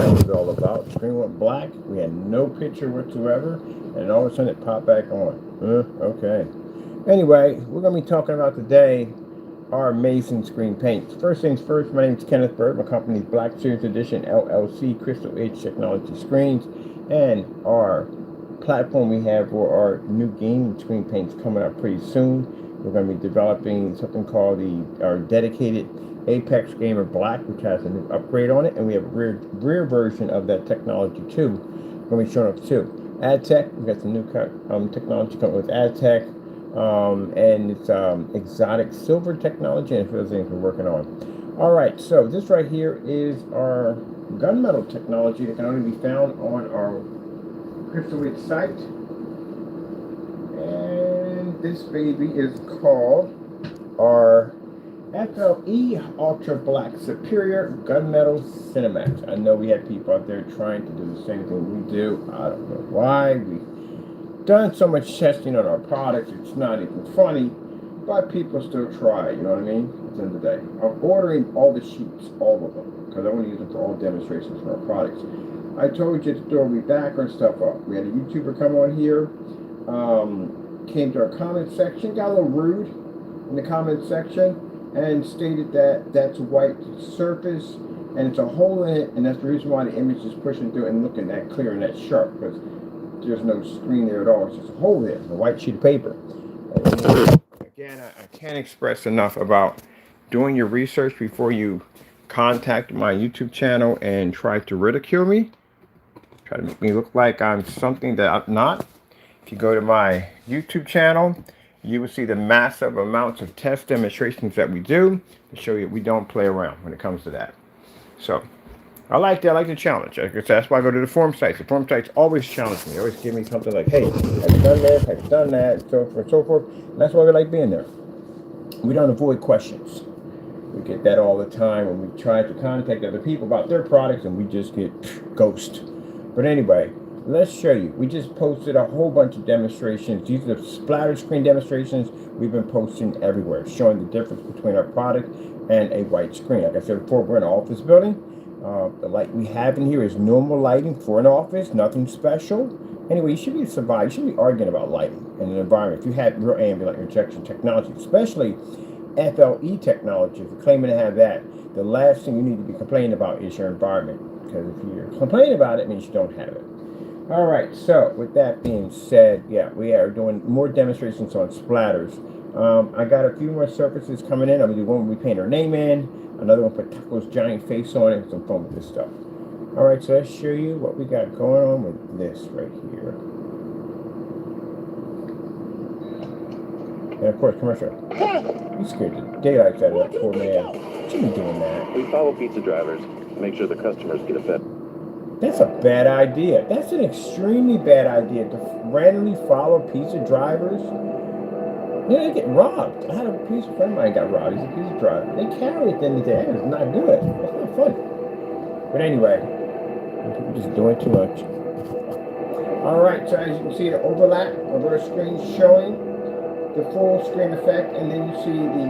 that was all about. The screen went black. We had no picture whatsoever, and all of a sudden it popped back on. Okay. Anyway, we're going to be talking about today our amazing screen paints. First things first, my name is Kenneth Bird. My company's Black Series Edition LLC Crystal Edge Technology Screens, and our platform we have for our new gaming screen paints coming up pretty soon. We're going to be developing something called our dedicated Apex Gamer Black, which has a new upgrade on it, and we have a rear version of that technology too. We're going to be showing up too. AdTech, we got some new technology coming with AdTech, and it's exotic silver technology, and a few other things we're working on. All right, so this right here is our gunmetal technology that can only be found on our Crystal Edge site, and this baby is called our FLE Ultra Black Superior Gunmetal CINEMAX. I know we have people out there trying to do the same thing we do. I don't know why. We've done so much testing on our products, it's not even funny, but people still try, you know what I mean? At the end of the day, I'm ordering all the sheets, all of them, because I want to use them for all demonstrations for our products. I told you to throw me background stuff up. We had a YouTuber come on here, came to our comment section, got a little rude in the comment section, and stated that that's a white surface and it's a hole in it, and that's the reason why the image is pushing through and looking that clear and that sharp, because there's no screen there at all. It's just a hole there, a white sheet of paper. And again, I can't express enough about doing your research before you contact my YouTube channel and try to ridicule me, try to make me look like I'm something that I'm not. If you go to my YouTube channel, you will see the massive amounts of test demonstrations that we do to show you we don't play around when it comes to that. So I like that. I like the challenge. That's why I go to the forum sites. The forum sites always challenge me. They always give me something like, hey, have you done this? Have you done that? So forth and so forth. And that's why we like being there. We don't avoid questions. We get that all the time when we try to contact other people about their products, and we just get ghost. But anyway, let's show you. We just posted a whole bunch of demonstrations. These are the splatter screen demonstrations we've been posting everywhere, showing the difference between our product and a white screen. Like I said before, we're in an office building. The light we have in here is normal lighting for an office, nothing special. Anyway, you should be surviving. You shouldn't be arguing about lighting in an environment. If you have real ambient light rejection technology, especially FLE technology, if you're claiming to have that, the last thing you need to be complaining about is your environment. Because if you're complaining about it, it means you don't have it. All right, so with that being said, yeah, we are doing more demonstrations on splatters. I got a few more surfaces coming in. I'm going to do one where we paint our name in, another one put Taco's giant face on it, and some fun with this stuff. All right, so let's show you what we got going on with this right here. And of course, commercial. You scared the daylights out of that poor man. Shouldn't be doing that. We follow pizza drivers to make sure the customers get a better. That's a bad idea. That's an extremely bad idea to randomly follow pizza drivers. Yeah, they get robbed. I had a pizza friend of mine got robbed. He's a pizza driver. They carry it at the end of the day. It's not good. That's not fun. But anyway, people just doing too much. All right, so as you can see, the overlap of our screen showing the full screen effect, and then you see the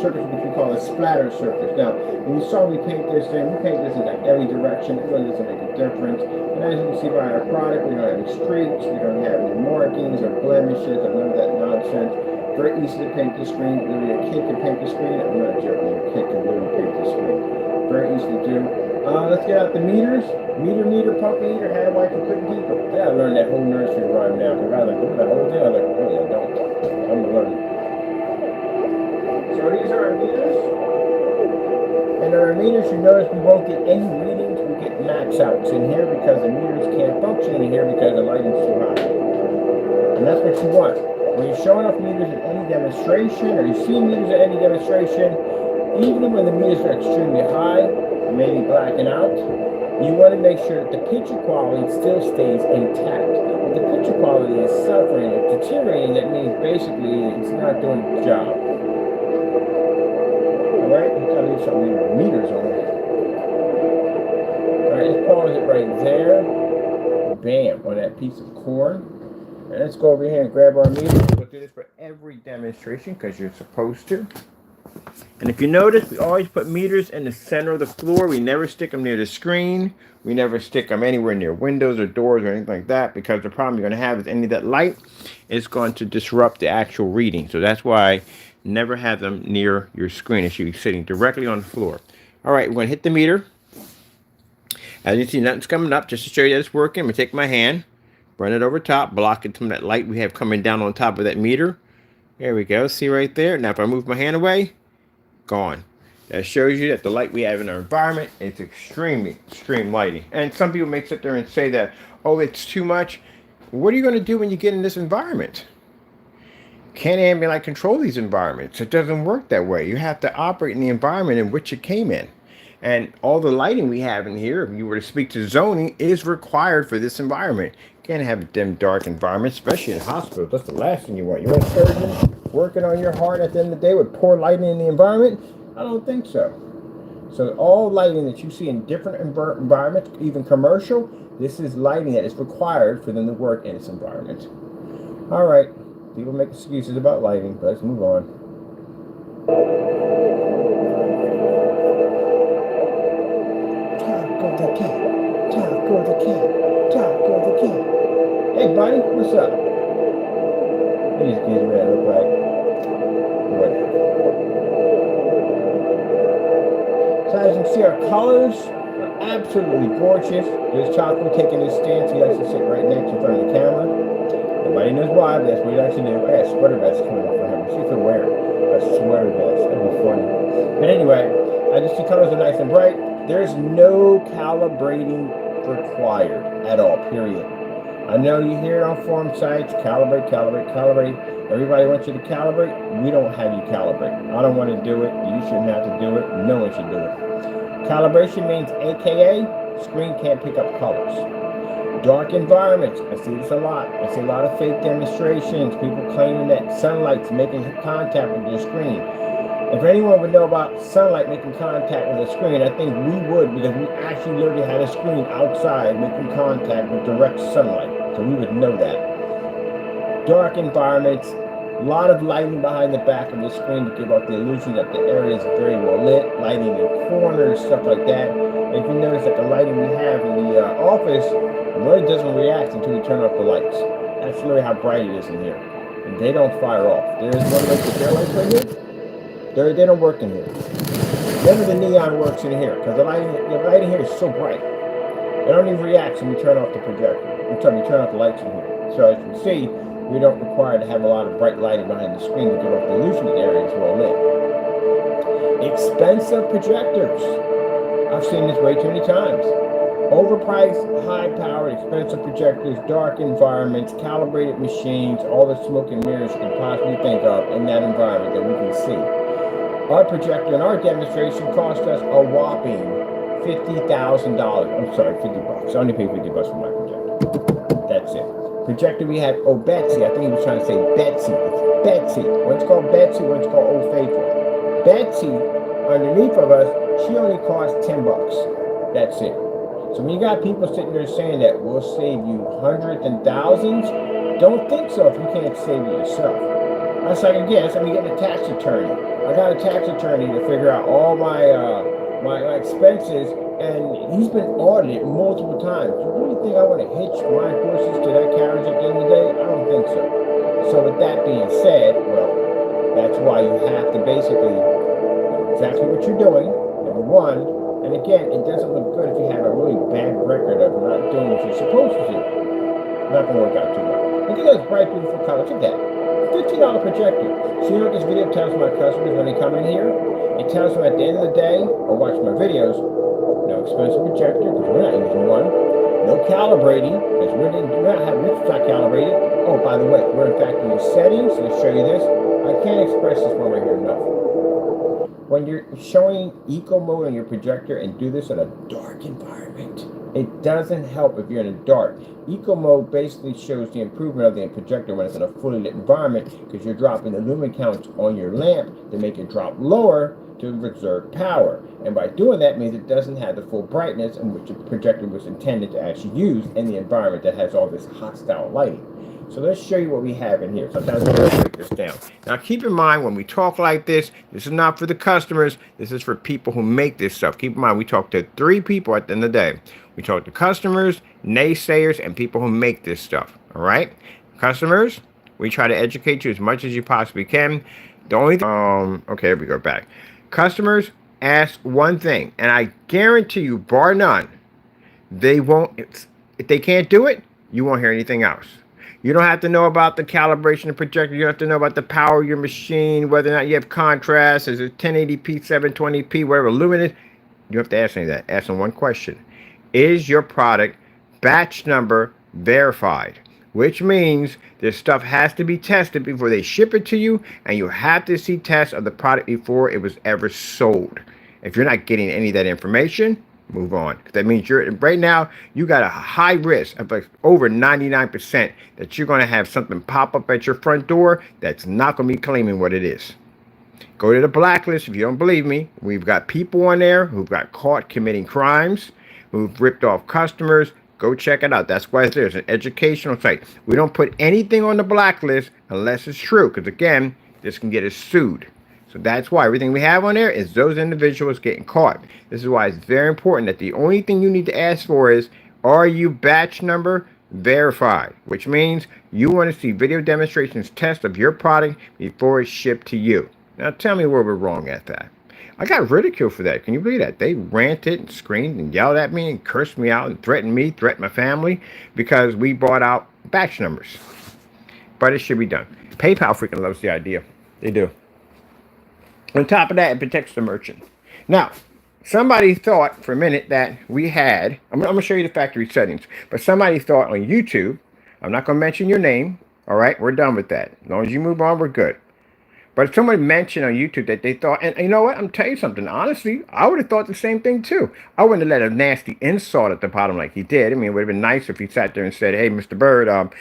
surface which we call a splatter surface. Now, when you saw we paint this in, we paint this in like every direction. It really doesn't make a difference. And as you can see by our product, we don't have any streaks, we don't have any markings or blemishes or none of that nonsense. Very easy to paint the screen. Literally, a kid can paint the screen. I'm not joking. A kid can literally paint the screen. Very easy to do. Let's get out the meters. Meter, pump meter, had a wife who couldn't keep them. Yeah, I learned that whole nursery rhyme now. Because I was like, what the whole thing? I was like, really, I don't. I'm gonna learn it. So these are our meters. And our meters, you notice we won't get any readings. We get max outs in here because the meters can't function in here because the lighting's too high. And that's what you want. When you're showing off meters at any demonstration, or you see meters at any demonstration, even when the meters are extremely high, maybe blacking out, you want to make sure that the picture quality still stays intact. If the picture quality is suffering, it's deteriorating, that means basically it's not doing its job. Alright, I'm going to leave some meters on there. Alright, let's pause it right there. Bam, on that piece of corn. And let's go over here and grab our meters. We'll do this for every demonstration because you're supposed to. And if you notice, we always put meters in the center of the floor. We never stick them near the screen. We never stick them anywhere near windows or doors or anything like that, because the problem you're going to have is any of that light is going to disrupt the actual reading. So that's why never have them near your screen. It should be sitting directly on the floor. All right, we're going to hit the meter. As you see, nothing's coming up. Just to show you that it's working, I'm going to take my hand, run it over top, blocking some of that light we have coming down on top of that meter. There we go. See right there? Now if I move my hand away, gone. That shows you that the light we have in our environment is extreme lighting. And some people may sit there and say that, oh, it's too much. What are you going to do when you get in this environment? Can't ambient light control these environments. It doesn't work that way. You have to operate in the environment in which it came in. And all the lighting we have in here, if you were to speak to zoning, is required for this environment. You can't have a dim, dark environment, especially in hospitals. That's the last thing you want. You want a surgeon working on your heart at the end of the day with poor lighting in the environment? I don't think so. So all lighting that you see in different environments, even commercial, this is lighting that is required for them to work in this environment. All right. People make excuses about lighting, but let's move on. Taco the cat. Taco the cat. Taco the cat. Hey, buddy, what's up? These kids what that look like. Whatever. So as you can see, our colors are absolutely gorgeous. There's Choco taking his stance. He likes to sit right next in front of the camera. Nobody knows why, but that's what he likes to do. I got a sweater vest coming up for him. See if he'll wear a sweater vest. That'd be funny. But anyway, I just see colors are nice and bright. There's no calibrating required at all, period. I know you hear it on forum sites, calibrate. Everybody wants you to calibrate. We don't have you calibrate. I don't want to do it. You shouldn't have to do it. No one should do it. Calibration means AKA, screen can't pick up colors. Dark environments, I see this a lot. I see a lot of fake demonstrations, people claiming that sunlight's making contact with their screen. If anyone would know about sunlight making contact with a screen, I think we would, because we actually literally had a screen outside making contact with direct sunlight. So we would know that. Dark environments, a lot of lighting behind the back of the screen to give out the illusion that the area is very well lit, lighting in corners, stuff like that. If you notice that the lighting we have in the office really doesn't react until we turn off the lights. That's really how bright it is in here. And they don't fire off. There's one of those air lights right here. They don't work in here. None of the neon works in here because the lighting here is so bright. It don't even react when we turn off the projector. We turn off the lights in here. So as you can see, we don't require to have a lot of bright lighting behind the screen to give off the illusion that the area is well lit. Expensive projectors. I've seen this way too many times. Overpriced, high-powered, expensive projectors, dark environments, calibrated machines, all the smoke and mirrors you can possibly think of in that environment that we can see. Our projector in our demonstration cost us a whopping $50,000. I'm sorry, 50 bucks. I only paid 50 bucks for my projector. That's it. Projector we had, Betsy. I think he was trying to say Betsy. It's Betsy. One's called Betsy, one's called Old Faithful. Betsy, underneath of us, she only cost 10 bucks. That's it. So when you got people sitting there saying that we'll save you hundreds and thousands, don't think so if you can't save it yourself. That's like, again, it's like me getting a tax attorney. I got a tax attorney to figure out all my expenses, and he's been audited multiple times. You really think I want to hitch my horses to that carriage at the end of the day? I don't think so. So with that being said, well, that's why you have to basically know exactly what you're doing, number one. And again, it doesn't look good if you have a really bad record of not doing what you're supposed to do. Not going to work out too well. Look at those bright, beautiful colors. Look at that. $15 projector. So you know what this video tells my customers when they come in here? It tells them at the end of the day, or watch my videos, no expensive projector, because we're not using one. No calibrating, because we're not calibrated. Oh, by the way, we're in fact in the settings. Let's show you this. I can't express this one right here enough. When you're showing eco mode on your projector and do this in a dark environment, it doesn't help if you're in a dark. Eco mode basically shows the improvement of the projector when it's in a fully lit environment, because you're dropping the lumen counts on your lamp to make it drop lower to reserve power. And by doing that means it doesn't have the full brightness in which the projector was intended to actually use in the environment that has all this hostile lighting. So let's show you what we have in here. Sometimes we gotta break this down. Now keep in mind, when we talk like this is not for the customers. This is for people who make this stuff. Keep in mind, we talk to 3 people at the end of the day. We talk to customers, naysayers, and people who make this stuff. All right? Customers, we try to educate you as much as you possibly can. The only okay, we go back. Customers ask one thing, and I guarantee you, bar none, they won't. If they can't do it, you won't hear anything else. You don't have to know about the calibration of projector. You don't have to know about the power of your machine, whether or not you have contrast, is it 1080p, 720p, whatever luminous. You don't have to ask any of that. Ask them one question. Is your product batch number verified? Which means this stuff has to be tested before they ship it to you, and you have to see tests of the product before it was ever sold. If you're not getting any of that information, move on. That means you're right now, you got a high risk of like over 99% that you're going to have something pop up at your front door that's not going to be claiming what it is. Go to the blacklist if you don't believe me. We've got people on there who've got caught committing crimes, who've ripped off customers. Go check it out. That's why it's there. It's an educational site. We don't put anything on the blacklist unless it's true, because again, this can get us sued. So that's why everything we have on there is those individuals getting caught. This is why it's very important that the only thing you need to ask for is, are you batch number verified? Which means you want to see video demonstrations, test of your product before it's shipped to you. Now tell me where we're wrong at that. I got ridiculed for that. Can you believe that? They ranted and screamed and yelled at me and cursed me out and threatened my family because we bought out batch numbers. But it should be done. PayPal freaking loves the idea. They do. On top of that, it protects the merchant. Now, somebody thought for a minute that we had, I'm going to show you the factory settings, but somebody thought on YouTube, I'm not going to mention your name, all right? We're done with that. As long as you move on, we're good. But somebody mentioned on YouTube that they thought, and you know what? I'm telling you something. Honestly, I would have thought the same thing too. I wouldn't have let a nasty insult at the bottom like he did. I mean, it would have been nice if he sat there and said, hey, Mr. Bird,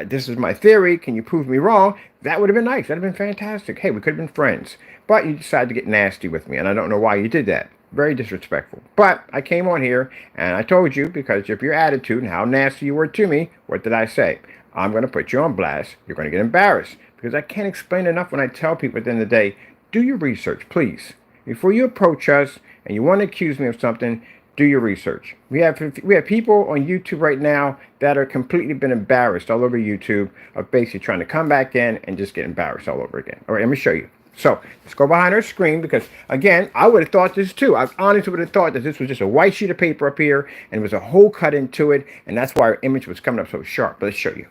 this is my theory. Can you prove me wrong? That would have been nice. That would have been fantastic. Hey, we could have been friends. But you decided to get nasty with me, and I don't know why you did that. Very disrespectful. But I came on here, and I told you, because of your attitude and how nasty you were to me, what did I say? I'm going to put you on blast. You're going to get embarrassed. Because I can't explain enough when I tell people at the end of the day, do your research, please. Before you approach us and you want to accuse me of something, do your research. We have people on YouTube right now that are completely been embarrassed all over YouTube of basically trying to come back in and just get embarrassed all over again. All right, let me show you. So let's go behind our screen because, again, I would have thought this too. I honestly would have thought that this was just a white sheet of paper up here and there was a hole cut into it, and that's why our image was coming up so sharp. But let's show you.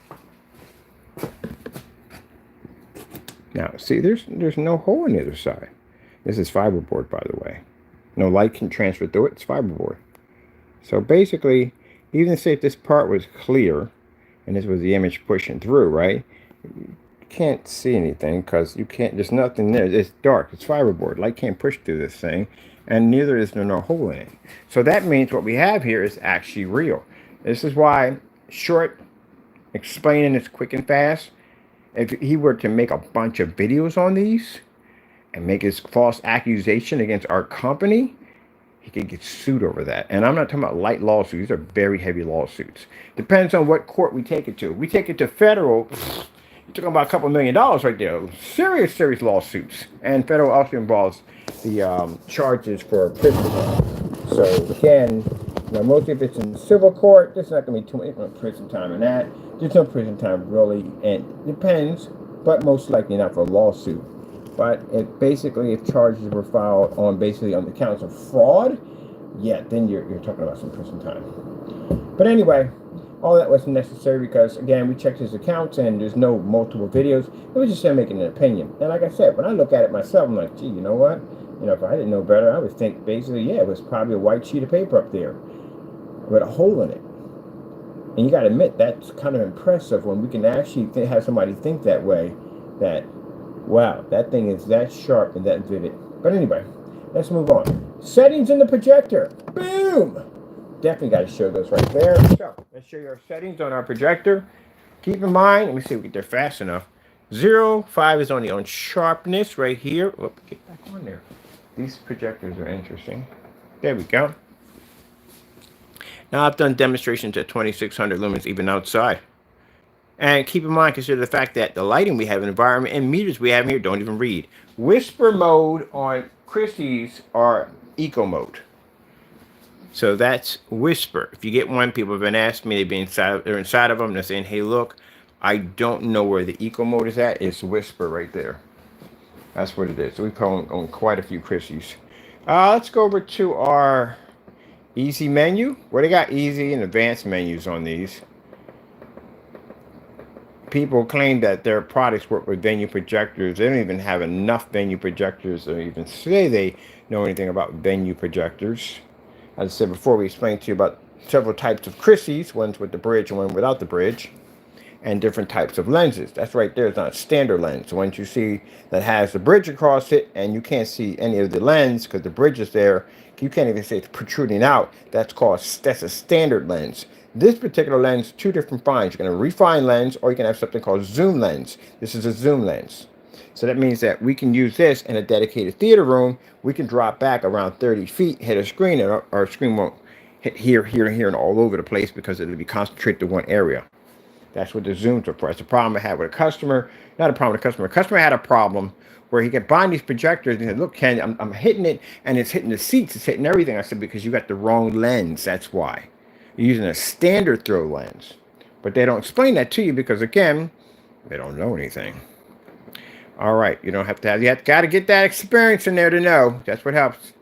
Now, see, there's no hole on the other side. This is fiberboard, by the way. No light can transfer through it. It's fiberboard. So basically, even say if this part was clear, and this was the image pushing through, right? You can't see anything because you can't. There's nothing there. It's dark. It's fiberboard. Light can't push through this thing, and neither is there no hole in it. So that means what we have here is actually real. This is why short explaining is quick and fast. If he were to make a bunch of videos on these and make his false accusation against our company, he could get sued over that. And I'm not talking about light lawsuits. These are very heavy lawsuits. Depends on what court we take it to. If we take it to federal, you're talking about a couple $1 million right there. Serious lawsuits. And federal also involves the charges for prison. So again, now, mostly if it's in civil court, there's not going to be too much prison time in that. There's no prison time really, and it depends, but most likely not for a lawsuit. But if charges were filed on the counts of fraud, yeah, then you're talking about some prison time. But anyway, all that was necessary because, again, we checked his accounts and there's no multiple videos. It was just him making an opinion. And like I said, when I look at it myself, I'm like, gee, you know what? You know, if I didn't know better, I would think basically, yeah, it was probably a white sheet of paper up there with a hole in it. And you got to admit, that's kind of impressive when we can actually have somebody think that way, that, wow, that thing is that sharp and that vivid. But anyway, let's move on. Settings in the projector. Boom! Definitely got to show those right there. So, let's show you our settings on our projector. Keep in mind, let me see if we get there fast enough. 0.5 is only on sharpness right here. Whoop, get back on there. These projectors are interesting. There we go. Now I've done demonstrations at 2600 lumens even outside. And keep in mind, consider the fact that the lighting we have in the environment and meters we have here don't even read. Whisper mode on Christie's are eco mode. So that's whisper. If you get one, people have been asking me, they're inside of them, they're saying, hey, look, I don't know where the eco mode is at. It's whisper right there. That's what it is. So we own quite a few Christie's. Let's go over to our easy menu. Where they got easy and advanced menus on these. People claim that their products work with venue projectors. They don't even have enough venue projectors to even say they know anything about venue projectors. As I said before, we explained to you about several types of Christie's, ones with the bridge and one without the bridge, and different types of lenses. That's right there. It's not a standard lens. So once you see that has the bridge across it and you can't see any of the lens because the bridge is there, you can't even see it's protruding out. That's a standard lens. This particular lens, two different finds. You can have a refined lens or you can have something called zoom lens. This is a zoom lens. So that means that we can use this in a dedicated theater room. We can drop back around 30 feet, hit a screen, and our screen won't hit here, and all over the place because it'll be concentrated to one area. That's what the zooms are for. It's a problem I had with a customer. Not a problem with a customer. A customer had a problem where he kept buying these projectors and he said, look, Ken, I'm hitting it and it's hitting the seats. It's hitting everything. I said, because you got the wrong lens. That's why. You're using a standard throw lens. But they don't explain that to you because, again, they don't know anything. All right. You don't have to have, you got to get that experience in there to know. That's what helps.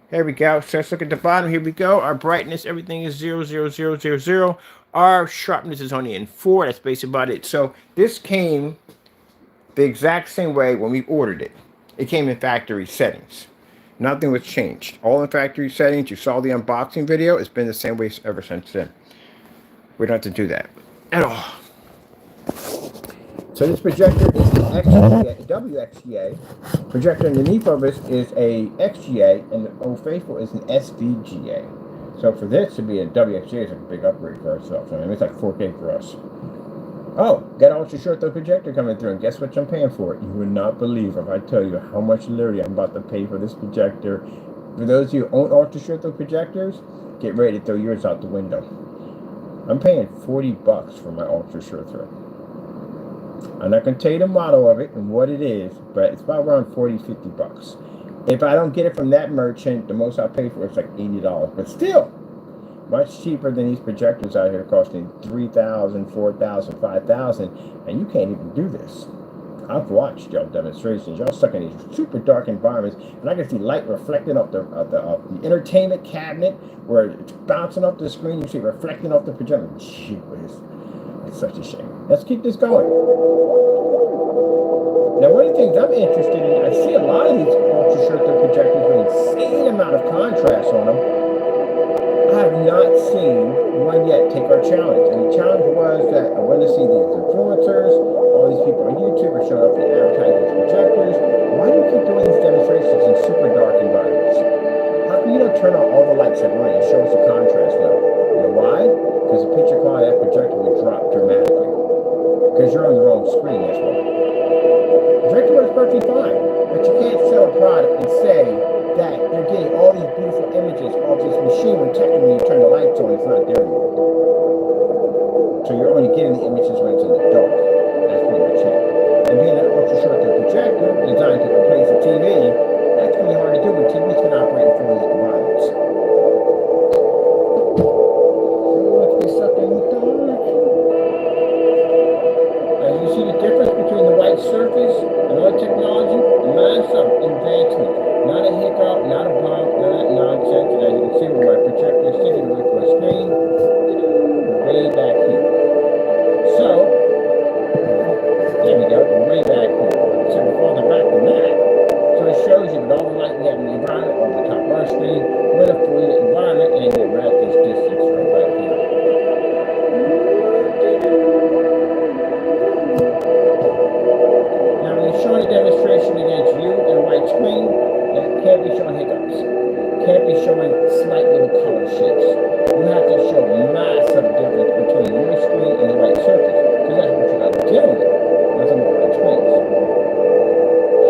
There we go. So let's look at the bottom. Here we go. Our brightness, everything is 0, 0, 0, 0, 0. Our sharpness is only in 4. That's basically about it. So this came the exact same way when we ordered it. It came in factory settings. Nothing was changed. All in factory settings. You saw the unboxing video. It's been the same way ever since then. We don't have to do that at all. So this projector is the XGA, WXGA. Projector underneath of us is a XGA, and the Old Faithful is an SVGA. So for this to be a WXGA is a big upgrade for ourselves. I mean, it's like 4K for us. Oh, got an ultra short throw projector coming through, and guess what I'm paying for it? You would not believe if I tell you how much literally I'm about to pay for this projector. For those of you who own ultra short throw projectors, get ready to throw yours out the window. I'm paying $40 for my ultra short throw. I'm not going to tell you the model of it and what it is, but it's about around $40-50. If I don't get it from that merchant, the most I pay for it is like $80. But still, much cheaper than these projectors out here costing $3,000, $4,000, $5,000, and you can't even do this. I've watched y'all demonstrations. Y'all stuck in these super dark environments, and I can see light reflecting off the entertainment cabinet where it's bouncing off the screen. You see it reflecting off the projector. Gee whiz. It's such a shame. Let's keep this going. Now, one of the things I'm interested in, I see a lot of these ultra short throw projectors with an insane amount of contrast on them. I have not seen one yet take our challenge. And the challenge was that I want to see these influencers, all these people on YouTube are showing up and advertising these projectors. Why do you keep doing these demonstrations in super dark environments? How come you don't turn on all the lights at once and show us the contrast level? You know why? Because the picture quality of that projector would drop dramatically. Because you're on the wrong screen, that's why. The projector works perfectly fine, but you can't sell a product and say that you're getting all these beautiful images off this machine when technically you turn the lights on, it's not there anymore. So you're only getting the images when it's in the dark. That's pretty much it. And being an ultra short throw projector designed to replace a TV, that's really hard to do when TVs can operate in fully lit environments. Let's be stuck in the dark. As you see the difference between the white surface and all technology, mine's some advancement. Not a hiccup, not a bump, none of that nonsense. And as you can see where my projector is sitting away from my screen, way back here. So, there we go, way back here. So we're farther back than that. So it shows you that all the light we have in the environment over the top of our screen, we're in a fully lit environment, and then we're at this distance right back here. Now when you're showing a demonstration against you and a white screen, that can't be showing hiccups. Can't be showing slight little color shifts. You have to show massive difference between your screen and the white surface, because that's what you got to deal with. That's on the white screens.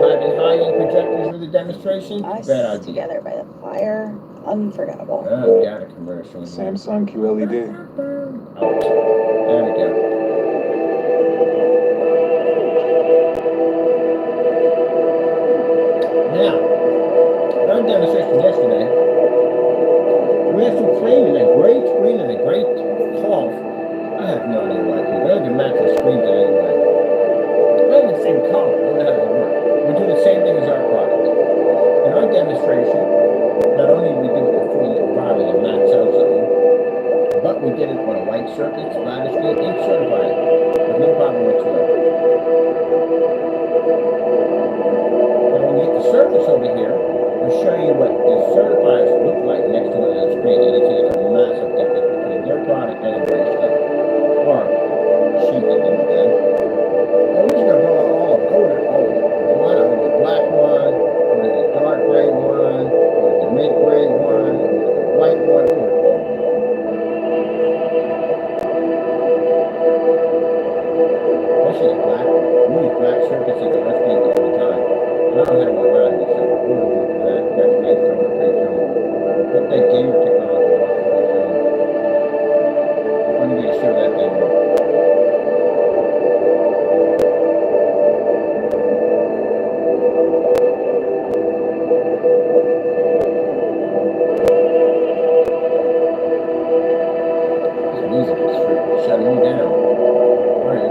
Having high-end projectors for the demonstration, bad idea. Together by the fire, unforgettable. Oh, got a commercial. Samsung QLED. Out. There we go. we did it on a white circuit, splatter screen, and certified it with no problem whatsoever. Now when we hit the surface over here, we'll show you what the certifieds look like next to it on the screen, and you see there's a massive difference between their product and everybody's stuff. Or sheet at the end of the day. And we're just gonna go all of them. One, over the black one, over the dark gray one, over the mid gray one, over the white one, over all of them. Especially the black one. We use black circuits in the rest all the time. And I don't have one around here, so we're gonna look for that. That's nice coming up pretty soon. Hope that gamer technology is also pretty soon. I'm gonna show that thing more. Shutting me down. Alright.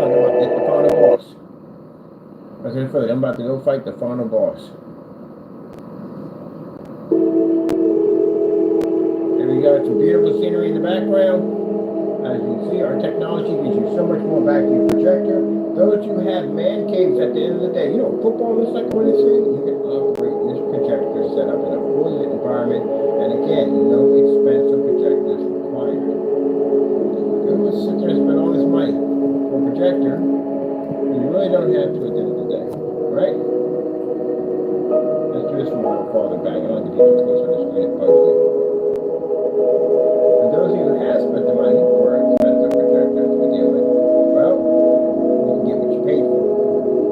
I'm about to get the final boss. I'm about to go fight the final boss. There we go. Some beautiful scenery in the background. As you can see, our technology gives you so much more back to your projector. Those who have man caves at the end of the day, you know, football looks like on the screen, you can operate this projector set up in a fully lit environment. And again, no expensive projectors required. Who sit there and spend all this money for a projector? You really don't have to at the end of the day, right? Let's do this from a little farther back. I don't have to get too close on the screen, it bugs me. And those of you who have spent the money for expensive projectors to deal with, well, you can get what you paid for.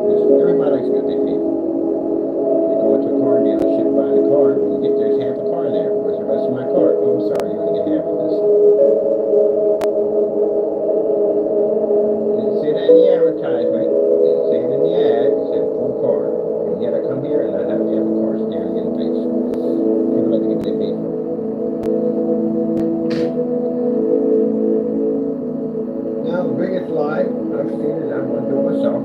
Because everybody likes to get what they paid for. You go into a car dealership, buy a car, and you get there's half the car there. Where's the rest of my car? Oh, I'm sorry, you only get half of this. Didn't say that in the advertisement. Didn't say it in the ad. It said full car. And yet I come here and I have half a car staring in the face. People like to get what they paid for. Now, the biggest lie I've seen, and I'm going to do it myself,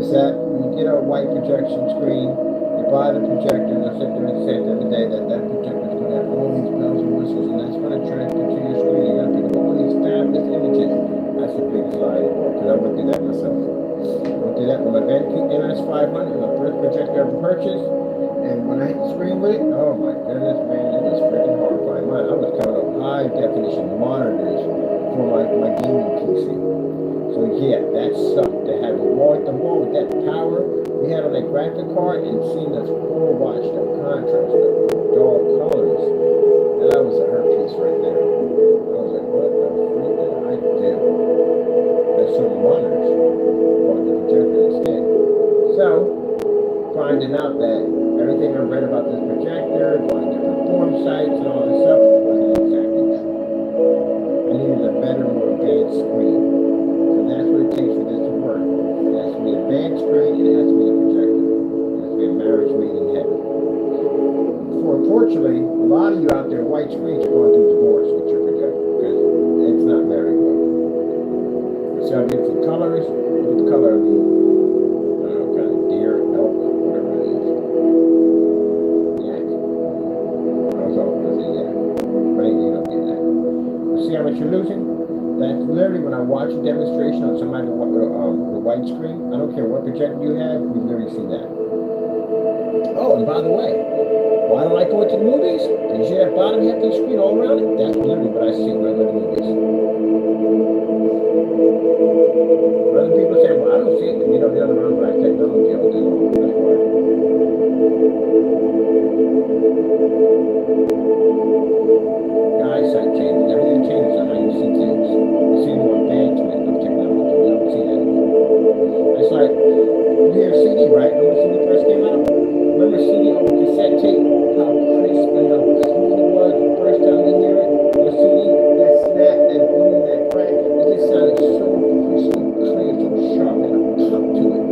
is that when you get a white projection screen, you buy the projector, and I sit there and say it every day that that projector is going to have all these bells and whistles, and that's going to transfer to your screen. You're going to pick up all these fabulous images. That's the biggest lie in the world, because I went through that myself. I went through that with my Vanke MS500, my first projector I ever purchased, and when I hit the screen with it, oh my goodness, man, it was freaking horrifying. I was coming up high definition monitors for my gaming PC. So yeah, that sucked to have a wall-to-wall with that power we had on that graphic card and seeing us full watch, the contrast, the dull colors. That was a hurt piece right there. I was like, what the freak did I do? There's some monitors bought the projector instead. So, finding out that everything I read about this projector, going to different forum sites and all this stuff, wasn't exactly true. I needed a better, more advanced screen. So that's what it takes for this to work. It has to be an advanced screen, and it has to be a projector. It has to be a marriage made in heaven. Unfortunately, a lot of you out there, white screens, are going through divorce with your projector because it's not married well. So I get some colors. Look at the color of the, I don't know, kind of deer, elk, whatever it is. Yak. I was all going to say yak. But you don't get that. See how much you're losing? That's literally when I watch a demonstration on somebody with a white screen. I don't care what projector you have, you literally see that. Oh, and by the way, why don't I go into the movies? Did you see that bottom half of the screen all around it? That's literally what I see when I go to the movies. Other people say, well, I don't see it, and you know, the other one black technology all day long. That's why. Eyesight changes. Everything changes on how you see things. You see more advancement of technology. You don't see that anymore. It's like, you hear CD, right? Remember CD first came out? Remember CD over cassette tape? How crisp and how smooth it was the first time you hear it? The CD, that snap, that boom, that crack, it just sounded so crisp and clear, so sharp, and a pop to it.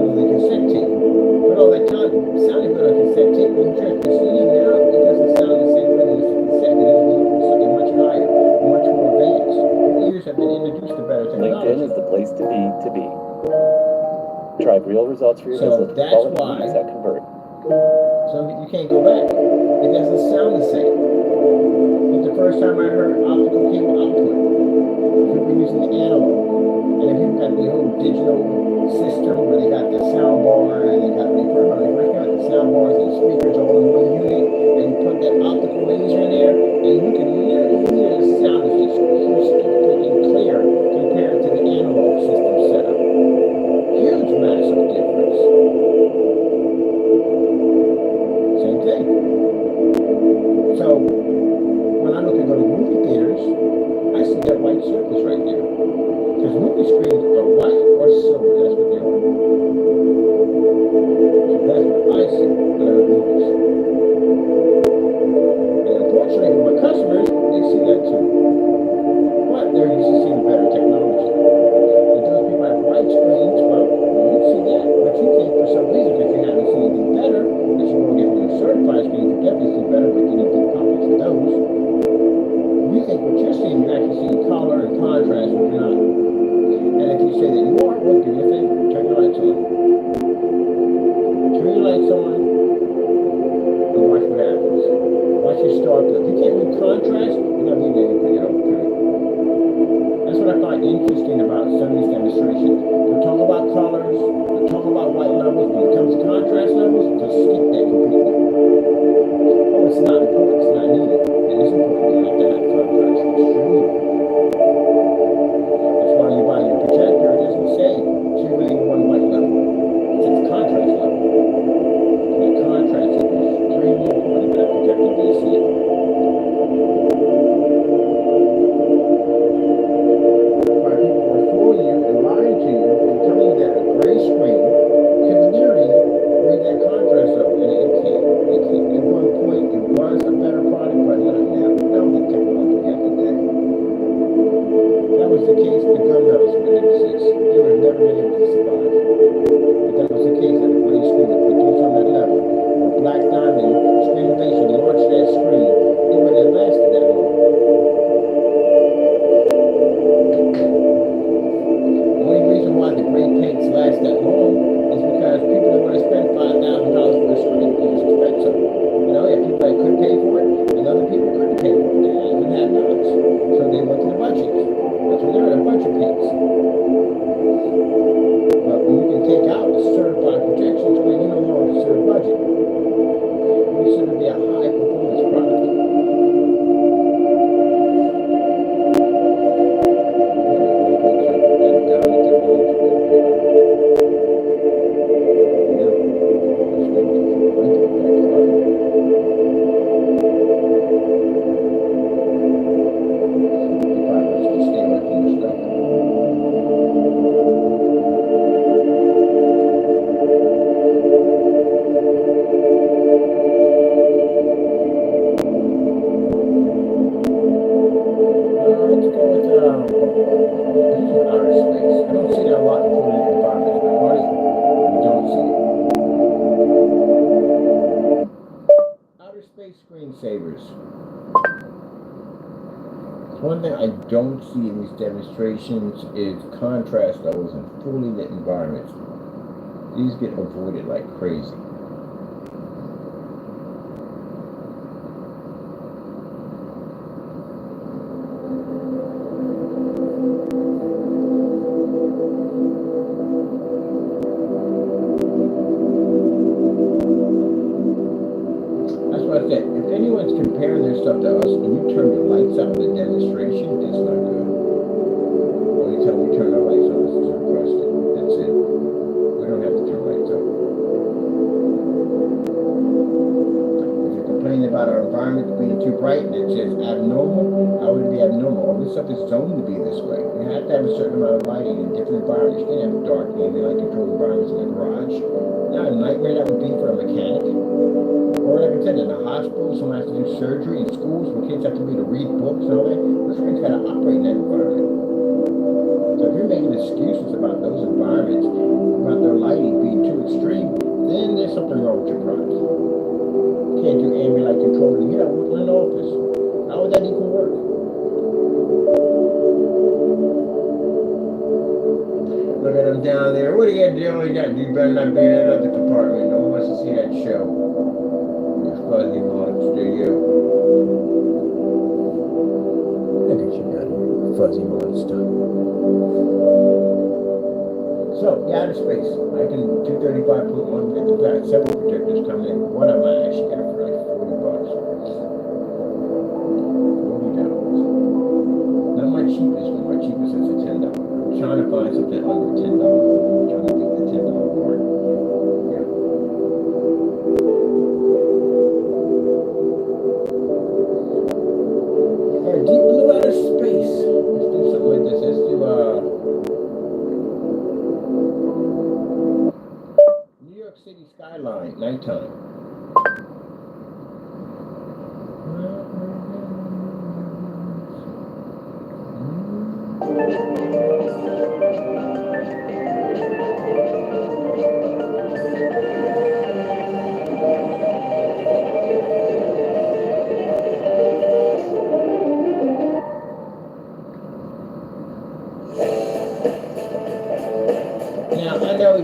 Over the cassette tape. But all that time, it sounded good on cassette tape. When you check the CD now, it doesn't sound the same way as the cassette. It is something much higher, much more advanced. Your ears have been introduced to better technology. LinkedIn is the place to be. Drive real results for your business with quality leads that convert. So you can't go back. It doesn't sound the same. But the time I heard optical cable output, people using the analog. And then people got the whole digital system where they got the sound bar and they got the sound bars and speakers all in one unit, and you put that optical laser in there, and you can literally hear the sound is just crystal freaking clear compared to the analog system setup. Huge, massive difference. Same thing. So when I look at those movie theaters, I see that white surface right there. Because movie screens are white or silver, that's what they are. So that's what I see when I look at movies. And unfortunately for my customers, they see that too. But they're used to seeing better technology. And those people have white screens, well, you see that. But you think for some reason, because you haven't seen anything better, that you're going to get one of certified screens, you definitely see better, but you need to get copies of those. You think what you're seeing, you're actually seeing color and contrast, but you're not. And if you say that you are, well, do me a favor, turn your lights on. Turn your lights on and watch what happens. Watch it start up. If you can't read contrast, you're not reading anything else, period. That's what I find interesting about some of these demonstrations. They'll talk about colors, they'll talk about white levels, but when it comes to contrast levels, they'll skip that completely. Oh, it's not important, it's not needed. It is important, you have to have contrast. It's extremely important. That's why you buy your projector, it doesn't say 281 white level. It says contrast level. So the contrast is extremely important in that projector to see it. Why people will fool you and lie to you and tell you that a gray screen can literally read that contrast level, and it can't. It can't. At one point, it was a better product, but not now. Not with the technology we have today. That was the case with the GUNMETALs in the 86. They would have never been able to survive. But that was the case that a gray screen would produce on that level. Or Black Diamond, Screen Innovation, they launched that screen. It wouldn't have lasted that long. The only reason why the gray paints last that long is because people don't want to spend $5,000 for a screen. It was expensive. You know, you have people that could pay for it, and other people couldn't pay for it. They even had nuts. So they went to the budget. That's what they're at, budget paints. But when you can take out a certified projection screen, you no longer serve budget. You consider to be a high performance product. Screensavers. One thing I don't see in these demonstrations is contrast levels in fully lit environments. These get avoided like crazy. If anyone's comparing their stuff to us and you turn your lights out in the demonstration, it's not good. Only time we turn our lights on is requested. That's it. We don't have to turn lights on. If you're complaining about our environment being too bright and it's just abnormal, how would it be abnormal? All this stuff is zoned to be this way. You have to have a certain amount of lighting in different environments. You can't have dark, ambient, controlled environments in the garage. Now, a nightmare that would be for a mechanic. Or like I said, in a hospital, someone has to do surgery, in schools where kids have to be to read books and all that, the screen's got to operate in that environment. So if you're making excuses about those environments, about their lighting being too extreme, then there's something wrong with your product. You can't do ambient light controlling here in an office. How would that even work? Look at them down there. What are you doing? You better not be in that other department. No one wants to see that show. Fuzzy monster, you. fuzzy monster. So, the outer space. I can 235 put one. We've got several projectors coming in. One of them I actually got for like $40. $40. Not my cheapest one. My cheapest is a $10. I'm trying to find something under $10. I'm trying to beat the $10 mark. Yeah. Alright, deep blue outer space. Let's do something like this. Let's do New York City skyline, nighttime. Now, I know we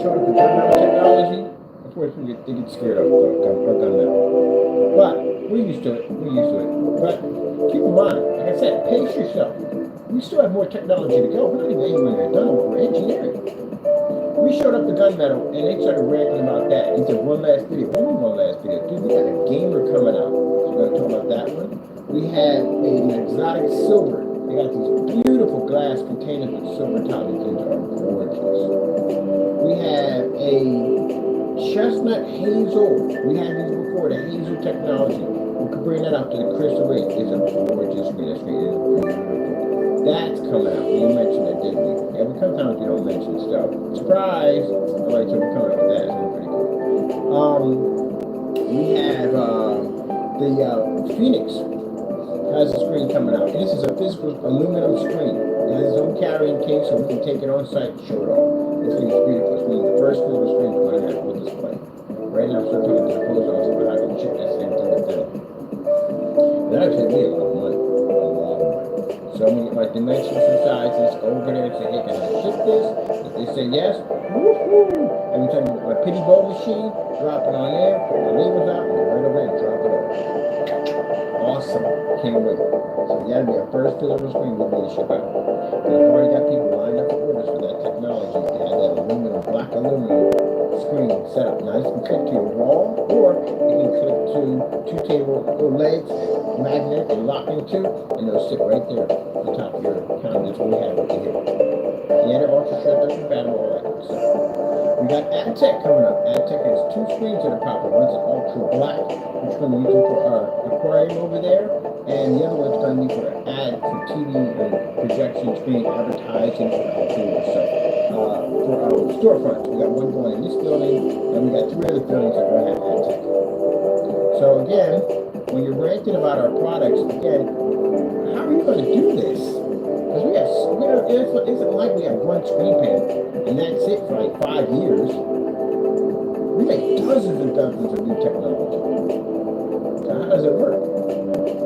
showed up the GUNMETAL technology. Of course, they get scared of GUNMETAL. But we're used to it. But keep in mind, like I said, pace yourself. We still have more technology to go. We're not even anywhere done with we're engineering. We showed up the GUNMETAL and they started ranting about that. He said, one last video. What do you mean one last video? Dude, we got a gamer coming out. So we're going to talk about that one. We have an exotic silver. They got these beautiful glass containers with silver toppings in are gorgeous. We have a chestnut hazel. We had these before, the hazel technology. We could bring that out to the crystal ring. It's a gorgeous screen. That screen is beautiful. That's coming out. We mentioned it, didn't we? Yeah, but sometimes we don't mention stuff. Surprise! Alright, so we're coming up with that. It's pretty cool. We have the Phoenix has a screen coming out. This is a physical aluminum screen. It has its own carrying case, so we can take it on site and show it off. This thing is beautiful. It's one of the first physical screens we're going to have on display. Right now, I'm still talking to the post office about how to ship that same thing to them. That actually be a lot of money. So I'm going to get my dimensions and sizes, go over there and say, hey, can I ship this? If they say yes, woohoo! Every time you get my pity bowl machine, drop it on there, put my labels out, and go right over there and drop it off. Awesome. Can't wait. So that'll be our first physical screen we'll be able to ship out. And I've already got people lined up for orders for that technology. They have that aluminum, black aluminum screen set up nice and click to your wall, or you can click to two table legs, magnet, and lock into, and they'll sit right there at the top of your counter. That's what we have over here. Yeah, they're ultra short, doesn't battle, all that good stuff. We got AdTech coming up. AdTech has two screens that are popular. One's an ultra black, which we're going to use for our aquarium over there, and the other one's going to be for an ad for TV and projection screen advertising for outdoors. So for our storefront, we got one going in this building, and we got three other buildings that are going to have AdTech. So again, when you're ranting about our products, again, how are you going to do this? Because it isn't like we have one screen panel, and that's it for like 5 years. We make dozens and dozens of new technology. So how does it work?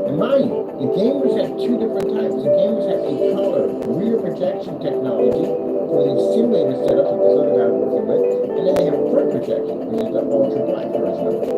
And mind you, the gamers have two different types. The gamers have a color rear projection technology for the simulator setups that this other guy was working with, and then they have a front projection, which is the ultra black version of it.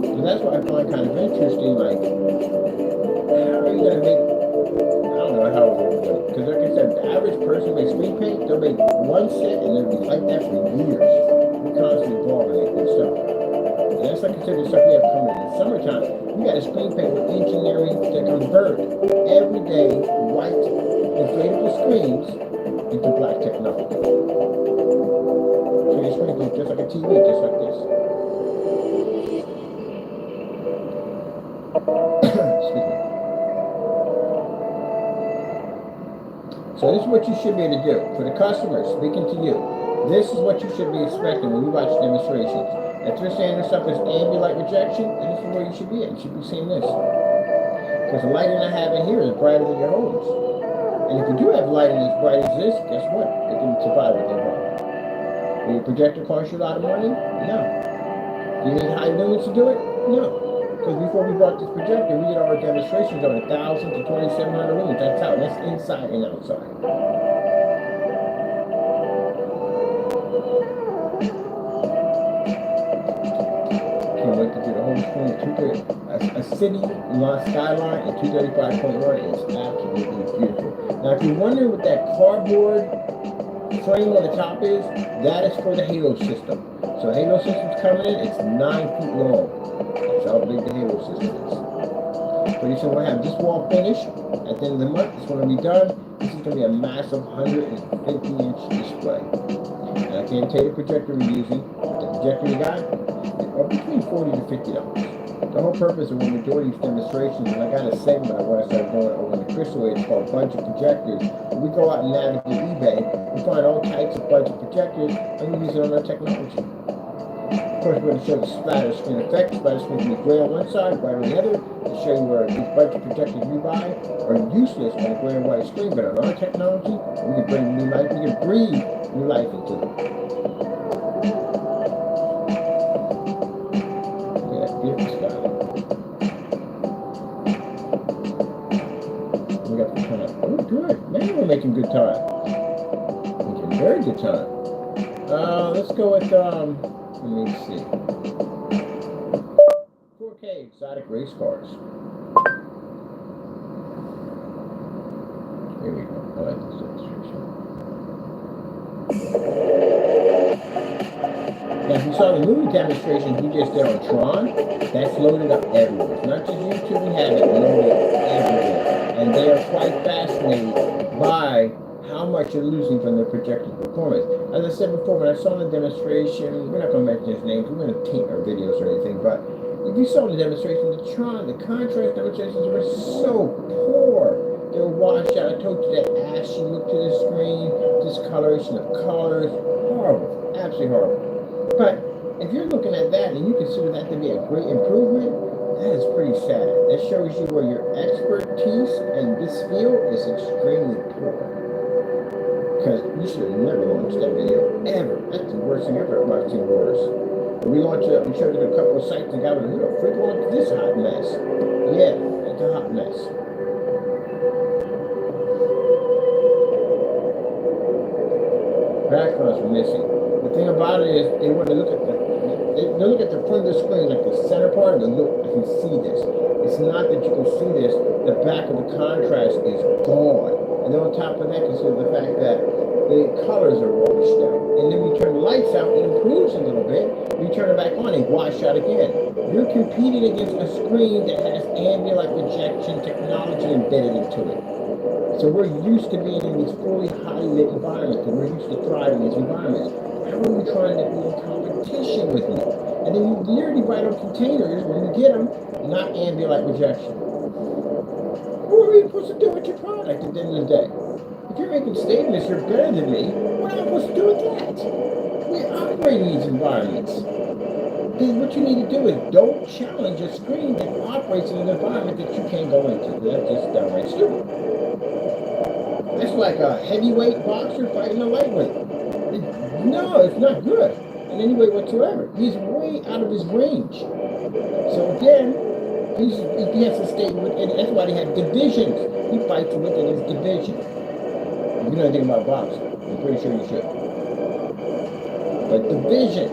So that's what I find kind of interesting, like, how are you going to make, I don't know how we're going to do it, because like I said, the average person makes screen paint, they'll make one set, and they'll be like that for years. We're constantly evolving it and stuff. And that's like I said, the stuff we have coming in the summertime. We got a screen paint with engineering to convert everyday white inflatable screens into black technology. So your screen looks just like a TV, just like this. Excuse me. So this is what you should be able to do. For the customers, speaking to you, this is what you should be expecting when you watch demonstrations. If they're saying this stuff is ambient light rejection, then this is where you should be at. You should be seeing this. Because the lighting I have in here is brighter than your homes. And if you do have lighting as bright as this, guess what? It can survive with no problem. Will your projector cost you a lot of money? No. Do you need high lumens to do it? No. Because before we bought this projector, we did our demonstrations on 1,000 to 2,700 lumens. That's out. That's inside and outside. Can't wait to do the whole screen. Too good. That's a city skyline in 235.1, and it's absolutely beautiful. Now, if you're wondering what that cardboard frame on the top is, that is for the halo system. So halo system's coming in, it's 9 feet long. That's how big the halo system is. Pretty soon we'll have this wall finished. At the end of the month, it's going to be done. This is going to be a massive 150-inch display. And I can't tell you the projector we're using. The projector we got are between $40 to $50. The whole purpose of when we're doing these demonstrations, and I got a segment I want to start doing over in the Crystal, it's called budget projectors. We go out and navigate eBay, we find all types of budget projectors, and we use it on our technology. Of course, we're going to show the splatter screen effect. The splatter screen can be gray on one side, white on the other, to show you where these budget projectors we buy are useless on a gray and white screen, but on our technology, we can bring new life, we can breathe new life into them. Yeah, beautiful skyline. We got the time. Oh, good. Man, we're making good time. Making very good time. Let's go with, let me see. 4K exotic race cars. Here we go. I like this illustration. Now, if you saw the movie demonstration he just did on Tron, that's loaded up everywhere. It's not just YouTube, we have it loaded everywhere. And they are quite fascinated by how much you're losing from the projected performance. As I said before, when I saw the demonstration, we're not going to mention his names, we're going to taint our videos or anything, but if you saw the demonstration, the Tron, the contrast demonstrations were so poor. They were washed out. I told you that ashy look to the screen, discoloration of colors, horrible, absolutely horrible. But if you're looking at that and you consider that to be a great improvement, that is pretty sad. That shows you where your expertise in this field is extremely poor. Because you should have never launched that video, ever. That's the worst thing ever. I've seen worse. We launched it, we showed it a couple of sites and got rid of it. Freak launch this hot mess. Yeah, it's a hot mess. Backgrounds were missing. The thing about it is they want to look at they look at the front of the screen, like the center part, and look, I can see this. It's not that you can see this, the back of the contrast is gone. And then on top of that, consider the fact that the colors are washed out. And then we turn the lights out, it improves a little bit. You turn it back on, it washed out again. You're competing against a screen that has ambient light projection technology embedded into it. So we're used to being in these fully highly lit environments, and we're used to thriving in these environments. How are we trying to be in competition with them? And then you literally write on containers, when you get them, not ambient light projection. What are you supposed to do with your product at the end of the day? If you're making statements, you're better than me, what am I supposed to do with that? We operate in these environments. Then what you need to do is don't challenge a screen that operates in an environment that you can't go into. That's just downright stupid. That's like a heavyweight boxer fighting a lightweight. No, it's not good in any way whatsoever. He's way out of his range. So again, he has to stay with, and that's why they have divisions. He fights within his division. If you know anything about boxing, I'm pretty sure you should. But division.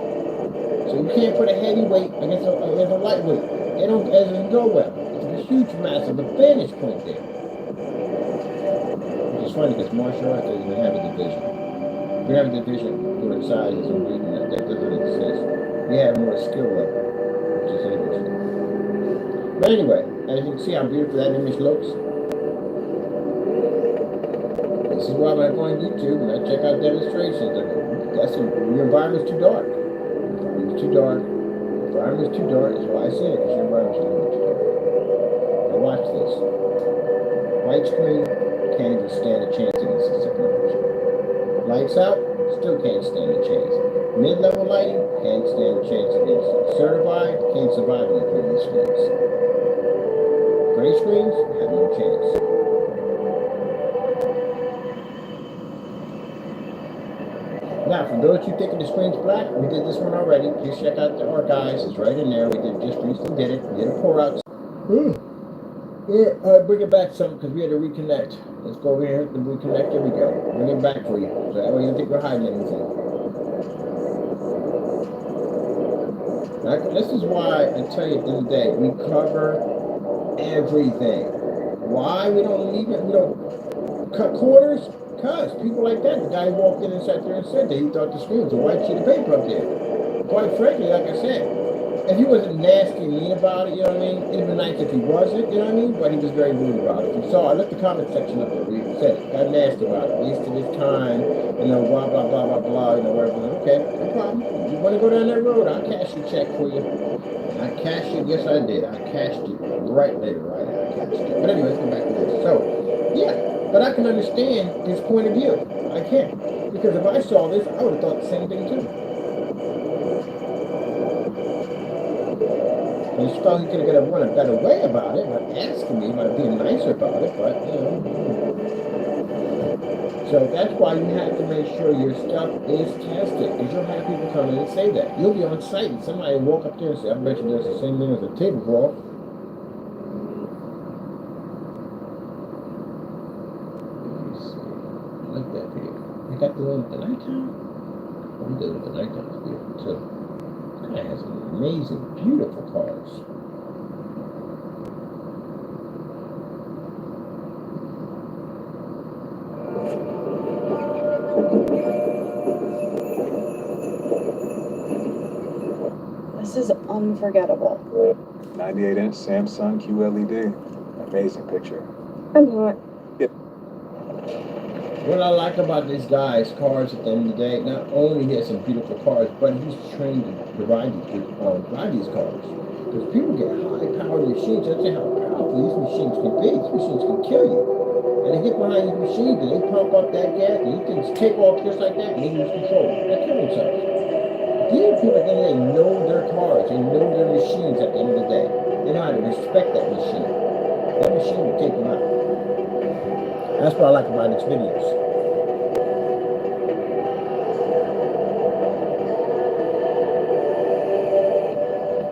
So you can't put a heavyweight against a lightweight. It doesn't go well. It's a huge, massive advantage point there. Which is funny because martial arts doesn't even have a division. We have a division for sizes and weight, and that doesn't exist. We have more skill level, which is interesting. But anyway, as you can see how beautiful that image looks. This is why when I go on YouTube and I check out demonstrations, your environment's too dark. It's too dark. The environment's too dark. That's why I say it, because your environment's a little too dark. Now watch this. White screen, can't even stand a chance against this technology. Lights out, still can't stand a chance. Mid-level lighting, can't stand a chance against it. Certified, can't survive on the screens. Gray screens, have no chance. Now, for those you thinking the screen's black, we did this one already. Please check out the archives. It's right in there. We just recently did it. We did a pour out. Bring it back some because we had to reconnect. Let's go over here and reconnect. There we go. Bring it back for you. So that way you don't think we're hiding anything. This is why I tell you at the end of the day, we cover everything. Why we don't leave it? We don't cut corners? Because people like that. The guy walked in and sat there and said that he thought the screen was a white sheet of paper up there. Quite frankly, like I said, if he wasn't nasty and mean about it, you know what I mean? It'd been nice if he wasn't, you know what I mean? But he was very rude about it. So I left the comment section up there. We said, got nasty about it, wasted his time, you know, blah, blah, blah, blah, blah, you know, whatever. Okay, no problem. You want to go down that road, I'll cash your check for you. I cashed it, yes I did. I cashed it right later, right after I cashed it. But anyway, let's go back to this. So, yeah, but I can understand his point of view. I can. Because if I saw this, I would have thought the same thing too. And he felt he could have won a better way about it, by asking me, by being nicer about it, but, you know. So that's why you have to make sure your stuff is tested, because you'll have people come in and say that. You'll be on site, and somebody will walk up there and say, I bet you does the same thing as a table ball. I like that video. I got the one at the nighttime. Oh, he did it at the nighttime. It's beautiful, too. This guy has some amazing, beautiful cars. This is unforgettable. 98-inch Samsung QLED. Amazing picture. What I like about this guy's cars at the end of the day, not only he has some beautiful cars, but he's trained to drive these cars. Because people get high-powered machines, that's how powerful these machines can be. These machines can kill you. And they get behind these machines and they pump up that gas and these things take off just like that and they lose control. They kill themselves. These people at the end of the day know their cars, they know their machines at the end of the day. They know how to respect that machine. That machine will take them out. That's what I like about its videos.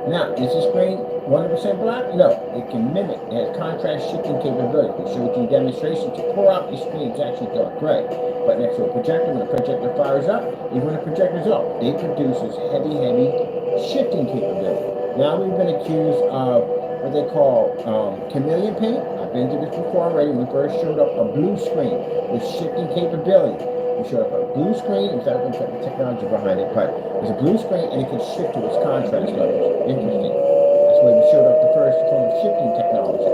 Now, is the screen 100% black? No, it can mimic. It has contrast shifting capability. We showed you in demonstration to pour out the screen, it's actually dark gray. But next to a projector, when the projector fires up, even when the projector's off, it produces heavy shifting capability. Now we've been accused of what they call chameleon paint. I've been to this before already. We first showed up a blue screen with shifting capability. We showed up a blue screen, instead of the technology behind it, but it's a blue screen and it can shift to its contrast levels. Interesting. That's why we showed up the first form of shifting technology.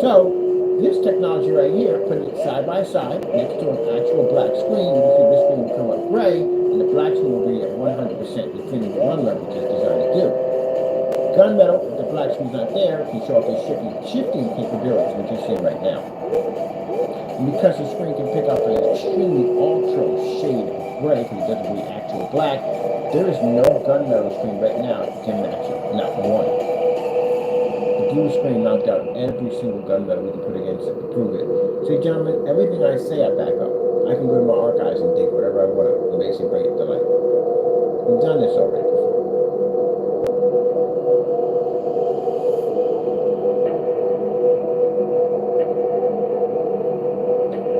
So, this technology right here, putting it side by side next to an actual black screen, you can see this screen will come up gray and the black screen will be at 100% Infinity One level, which is designed to do. Gunmetal, if the black screen's not there, can show up as shifting capabilities, which you see right now. And because the screen can pick up an extremely ultra shade of gray, because it doesn't read actual black, there is no gunmetal screen right now that can match it, not one. The blue screen knocked out every single gunmetal we can put against it to prove it. See, gentlemen, everything I say I back up. I can go to my archives and dig whatever I want and basically bring it to life. We've done this already before.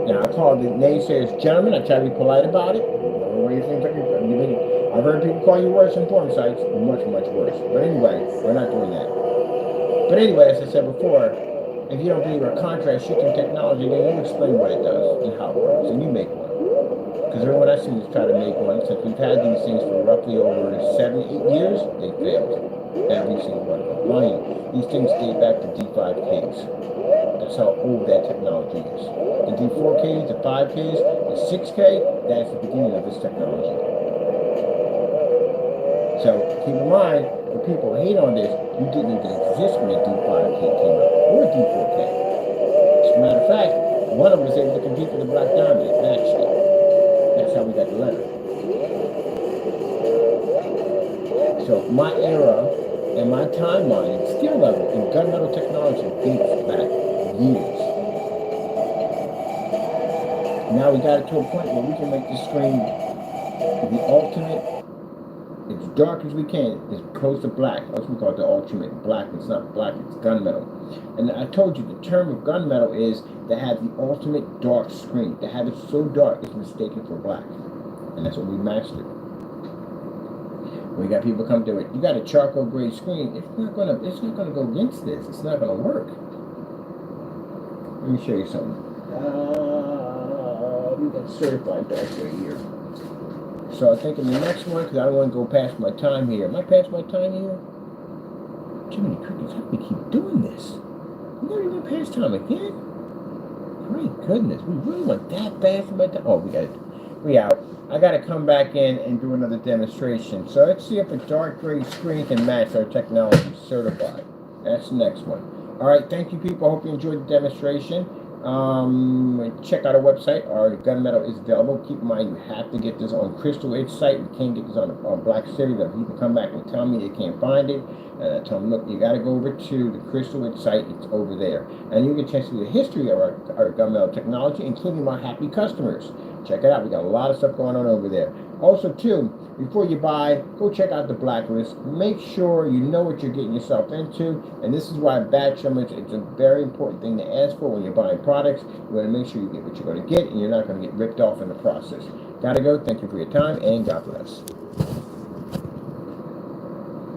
Now, I call the naysayers gentlemen. I try to be polite about it. What do you think? I've heard people call you worse in porn sites. Much, much worse. But anyway, we're not doing that. But anyway, as I said before, if you don't believe our contrast shifting technology, then you explain what it does and how it works, and you make one. Because everyone I've seen is try to make one. Since we've had these things for roughly over 7-8 years, they failed. Every single one of them. Mind you, these things date back to D5Ks. That's how old that technology is. The D4Ks, the 5Ks, the 6K, that's the beginning of this technology. So keep in mind, when people hate on this, you didn't even exist when the D5K came out, or a D4K. As a matter of fact, one of them was able to compete with the Black Diamond. It matched it. That's how we got the letter. So my era and my timeline and skill level in gunmetal technology dates back years. Now we got it to a point where we can make the screen the ultimate, as dark as we can, as close to black. That's what we call it, the ultimate black. It's not black, it's gunmetal. And I told you the term of gunmetal is to have the ultimate dark screen. To have it so dark it's mistaken for black. And that's what we matched it. We got people come to it. You got a charcoal gray screen. It's not gonna go against this. It's not gonna work. Let me show you something. We got certified back right here. So I think in the next one, because I don't want to go past my time here. Am I past my time here? Jiminy Crickets, how do we keep doing this? We never even past time again. Great goodness, we really went that fast in my time. Oh, we out. I got to come back in and do another demonstration. So let's see if a dark gray screen can match our technology certified. That's the next one. All right, thank you, people. I hope you enjoyed the demonstration. Check out our website. Our gunmetal is available. Keep in mind, you have to get this on Crystal Edge site. You can't get this on Black City. The people come back and tell me they can't find it. And I tell them, look, you got to go over to the Crystal Edge site. It's over there. And you get a chance to see the history of our gunmetal technology, including my happy customers. Check it out. We got a lot of stuff going on over there. Also, too, before you buy, go check out the blacklist. Make sure you know what you're getting yourself into. And this is why batch numbers, it's a very important thing to ask for when you're buying products. You want to make sure you get what you're going to get, and you're not going to get ripped off in the process. Gotta go. Thank you for your time, and God bless.